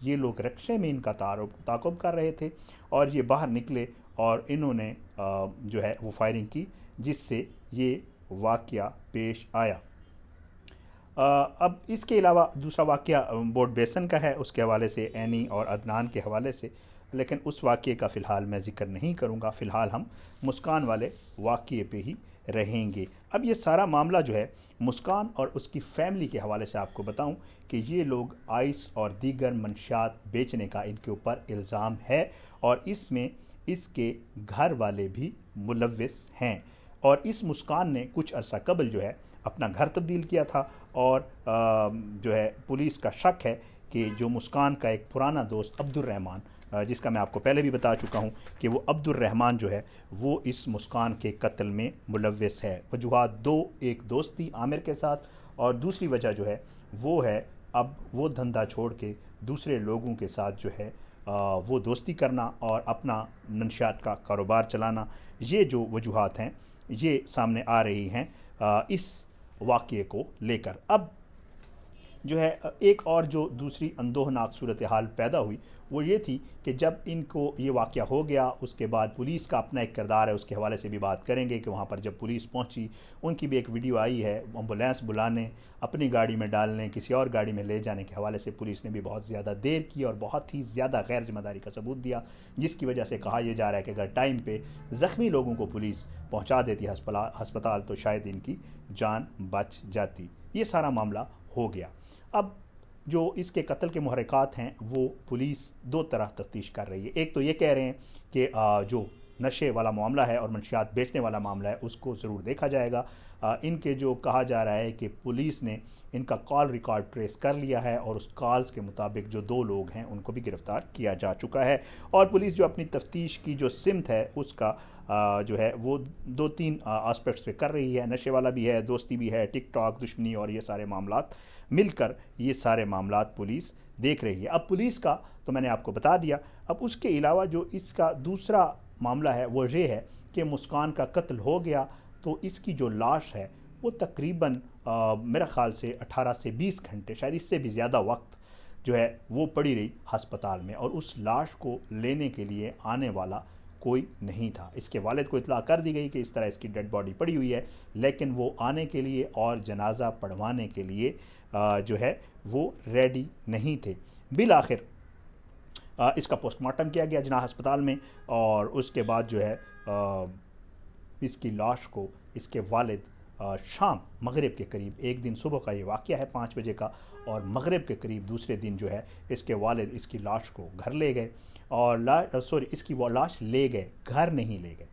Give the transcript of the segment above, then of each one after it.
یہ لوگ رکشے میں ان کا تعاقب کر رہے تھے اور یہ باہر نکلے اور انہوں نے جو ہے وہ فائرنگ کی، جس سے یہ واقعہ پیش آیا۔ اب اس کے علاوہ دوسرا واقعہ بورڈ بیسن کا ہے، اس کے حوالے سے اینی اور عدنان کے حوالے سے، لیکن اس واقعے کا فی الحال میں ذکر نہیں کروں گا۔ فی الحال ہم مسکان والے واقعے پہ ہی رہیں گے۔ اب یہ سارا معاملہ جو ہے مسکان اور اس کی فیملی کے حوالے سے آپ کو بتاؤں کہ یہ لوگ آئس اور دیگر منشیات بیچنے کا ان کے اوپر الزام ہے، اور اس میں اس کے گھر والے بھی ملوث ہیں۔ اور اس مسکان نے کچھ عرصہ قبل جو ہے اپنا گھر تبدیل کیا تھا، اور جو ہے پولیس کا شک ہے کہ جو مسکان کا ایک پرانا دوست عبد الرحمن، جس کا میں آپ کو پہلے بھی بتا چکا ہوں کہ وہ عبد الرحمن جو ہے وہ اس مسکان کے قتل میں ملوث ہے۔ وجوہات دو، ایک دوستی عامر کے ساتھ، اور دوسری وجہ جو ہے وہ ہے اب وہ دھندا چھوڑ کے دوسرے لوگوں کے ساتھ جو ہے وہ دوستی کرنا اور اپنا منشیات کا کاروبار چلانا۔ یہ جو وجوہات ہیں یہ سامنے آ رہی ہیں اس واقعے کو لے کر۔ اب جو ہے ایک اور جو دوسری اندوہناک صورتحال پیدا ہوئی وہ یہ تھی کہ جب ان کو یہ واقعہ ہو گیا، اس کے بعد پولیس کا اپنا ایک کردار ہے، اس کے حوالے سے بھی بات کریں گے کہ وہاں پر جب پولیس پہنچی ان کی بھی ایک ویڈیو آئی ہے، ایمبولینس بلانے، اپنی گاڑی میں ڈالنے، کسی اور گاڑی میں لے جانے کے حوالے سے پولیس نے بھی بہت زیادہ دیر کی اور بہت ہی زیادہ غیر ذمہ داری کا ثبوت دیا، جس کی وجہ سے کہا یہ جا رہا ہے کہ اگر ٹائم پہ زخمی لوگوں کو پولیس پہنچا دیتی ہسپتال تو شاید ان کی جان بچ جاتی۔ یہ سارا معاملہ ہو گیا۔ اب جو اس کے قتل کے محرکات ہیں وہ پولیس دو طرح تفتیش کر رہی ہے۔ ایک تو یہ کہہ رہے ہیں کہ جو نشے والا معاملہ ہے اور منشیات بیچنے والا معاملہ ہے اس کو ضرور دیکھا جائے گا۔ ان کے جو کہا جا رہا ہے کہ پولیس نے ان کا کال ریکارڈ ٹریس کر لیا ہے اور اس کالز کے مطابق جو دو لوگ ہیں ان کو بھی گرفتار کیا جا چکا ہے، اور پولیس جو اپنی تفتیش کی جو سمت ہے اس کا جو ہے وہ دو تین آسپیکٹس پہ کر رہی ہے۔ نشے والا بھی ہے، دوستی بھی ہے، ٹک ٹاک، دشمنی اور یہ سارے معاملات مل کر یہ سارے معاملات پولیس دیکھ رہی ہے۔ اب پولیس کا تو میں نے آپ کو بتا دیا۔ اب اس کے علاوہ جو اس کا دوسرا معاملہ ہے وہ یہ ہے کہ مسکان کا قتل ہو گیا تو اس کی جو لاش ہے وہ تقریباً میرا خیال سے 18 سے 20 گھنٹے، شاید اس سے بھی زیادہ وقت جو ہے وہ پڑی رہی ہسپتال میں، اور اس لاش کو لینے کے لیے آنے والا کوئی نہیں تھا۔ اس کے والد کو اطلاع کر دی گئی کہ اس طرح اس کی ڈیڈ باڈی پڑی ہوئی ہے، لیکن وہ آنے کے لیے اور جنازہ پڑھوانے کے لیے جو ہے وہ ریڈی نہیں تھے۔ بالآخر اس کا پوسٹ مارٹم کیا گیا جناح ہسپتال میں، اور اس کے بعد جو ہے اس کی لاش کو اس کے والد شام مغرب کے قریب، ایک دن صبح کا یہ واقعہ ہے 5 بجے کا، اور مغرب کے قریب دوسرے دن جو ہے اس کے والد اس کی لاش کو گھر لے گئے، اور اس کی وہ لاش لے گئے، گھر نہیں لے گئے۔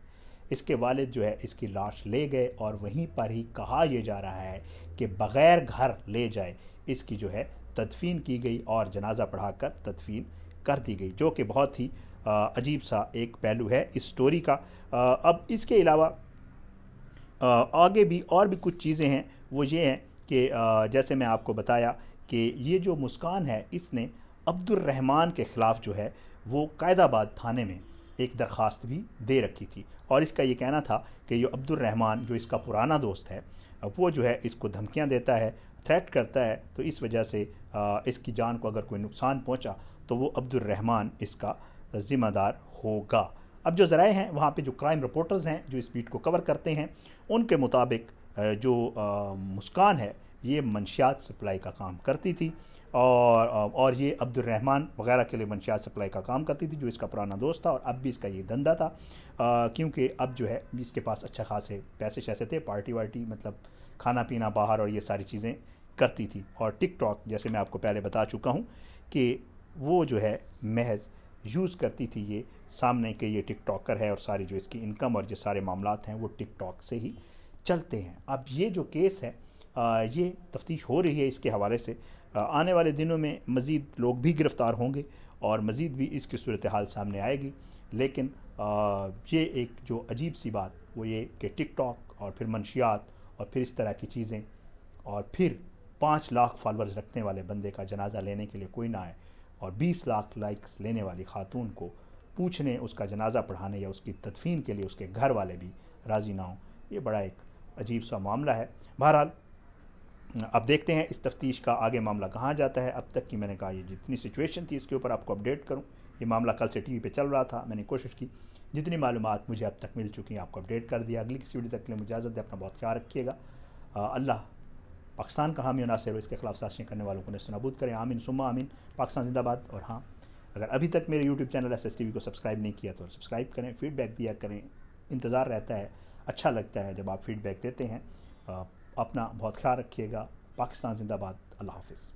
اس کے والد جو ہے اس کی لاش لے گئے اور وہیں پر ہی کہا یہ جا رہا ہے کہ بغیر گھر لے جائے اس کی جو ہے تدفین کی گئی اور جنازہ پڑھا کر تدفین کر دی گئی، جو کہ بہت ہی عجیب سا ایک پہلو ہے اس سٹوری کا۔ اب اس کے علاوہ آگے بھی اور بھی کچھ چیزیں ہیں، وہ یہ ہیں کہ جیسے میں آپ کو بتایا کہ یہ جو مسکان ہے اس نے عبد الرحمن کے خلاف جو ہے وہ قائد آباد تھانے میں ایک درخواست بھی دے رکھی تھی، اور اس کا یہ کہنا تھا کہ یہ عبد الرحمن جو اس کا پرانا دوست ہے وہ جو ہے اس کو دھمکیاں دیتا ہے، تھریٹ کرتا ہے، تو اس وجہ سے اس کی جان کو اگر کوئی نقصان پہنچا تو وہ عبد الرحمن اس کا ذمہ دار ہوگا۔ اب جو ذرائع ہیں وہاں پہ جو کرائم رپورٹرز ہیں جو اس بیٹ کو کور کرتے ہیں ان کے مطابق جو مسکان ہے یہ منشیات سپلائی کا کام کرتی تھی، اور یہ عبد الرحمن وغیرہ کے لیے منشیات سپلائی کا کام کرتی تھی جو اس کا پرانا دوست تھا، اور اب بھی اس کا یہ دھندا تھا، کیونکہ اب جو ہے اس کے پاس اچھا خاصے پیسے شیسے تھے، پارٹی وارٹی مطلب کھانا پینا باہر اور یہ ساری چیزیں کرتی تھی، اور ٹک ٹاک جیسے میں آپ کو پہلے بتا چکا ہوں کہ وہ جو ہے محض یوز کرتی تھی یہ سامنے کہ یہ ٹک ٹاکر ہے، اور ساری جو اس کی انکم اور جو سارے معاملات ہیں وہ ٹک ٹاک سے ہی چلتے ہیں۔ اب یہ جو کیس ہے یہ تفتیش ہو رہی ہے اس کے حوالے سے، آنے والے دنوں میں مزید لوگ بھی گرفتار ہوں گے اور مزید بھی اس کی صورتحال سامنے آئے گی، لیکن یہ ایک جو عجیب سی بات وہ یہ کہ ٹک ٹاک اور پھر منشیات اور پھر اس طرح کی چیزیں، اور پھر 5 لاکھ فالورز رکھنے والے بندے کا جنازہ لینے کے لیے کوئی نہ آئے، اور 20 لاکھ لائکس لینے والی خاتون کو پوچھنے، اس کا جنازہ پڑھانے یا اس کی تدفین کے لیے اس کے گھر والے بھی راضی نہ ہوں، یہ بڑا ایک عجیب سا معاملہ ہے۔ بہرحال اب دیکھتے ہیں اس تفتیش کا آگے معاملہ کہاں جاتا ہے۔ اب تک کی میں نے کہا یہ جتنی سچویشن تھی اس کے اوپر آپ کو اپڈیٹ کروں، یہ معاملہ کل سے ٹی وی پہ چل رہا تھا، میں نے کوشش کی جتنی معلومات مجھے اب تک مل چکی ہیں آپ کو اپڈیٹ کر دیا۔ اگلی کسی ویڈیو تک کے لیے مجھے اجازت دے، اپنا بہت خیال رکھیے گا۔ اللہ پاکستان کا حامی و ناصر ہو، اس کے خلاف سازشیں کرنے والوں کو نیست و نابود کریں، آمین ثم آمین۔ پاکستان زندہ باد۔ اور ہاں، اگر ابھی تک میرے یوٹیوب چینل SSTV کو سبسکرائب نہیں کیا تو سبسکرائب کریں، فیڈ بیک دیا کریں، انتظار رہتا ہے، اچھا لگتا ہے جب آپ فیڈ بیک دیتے ہیں۔ اپنا بہت خیال رکھیے گا۔ پاکستان زندہ باد۔ اللہ حافظ۔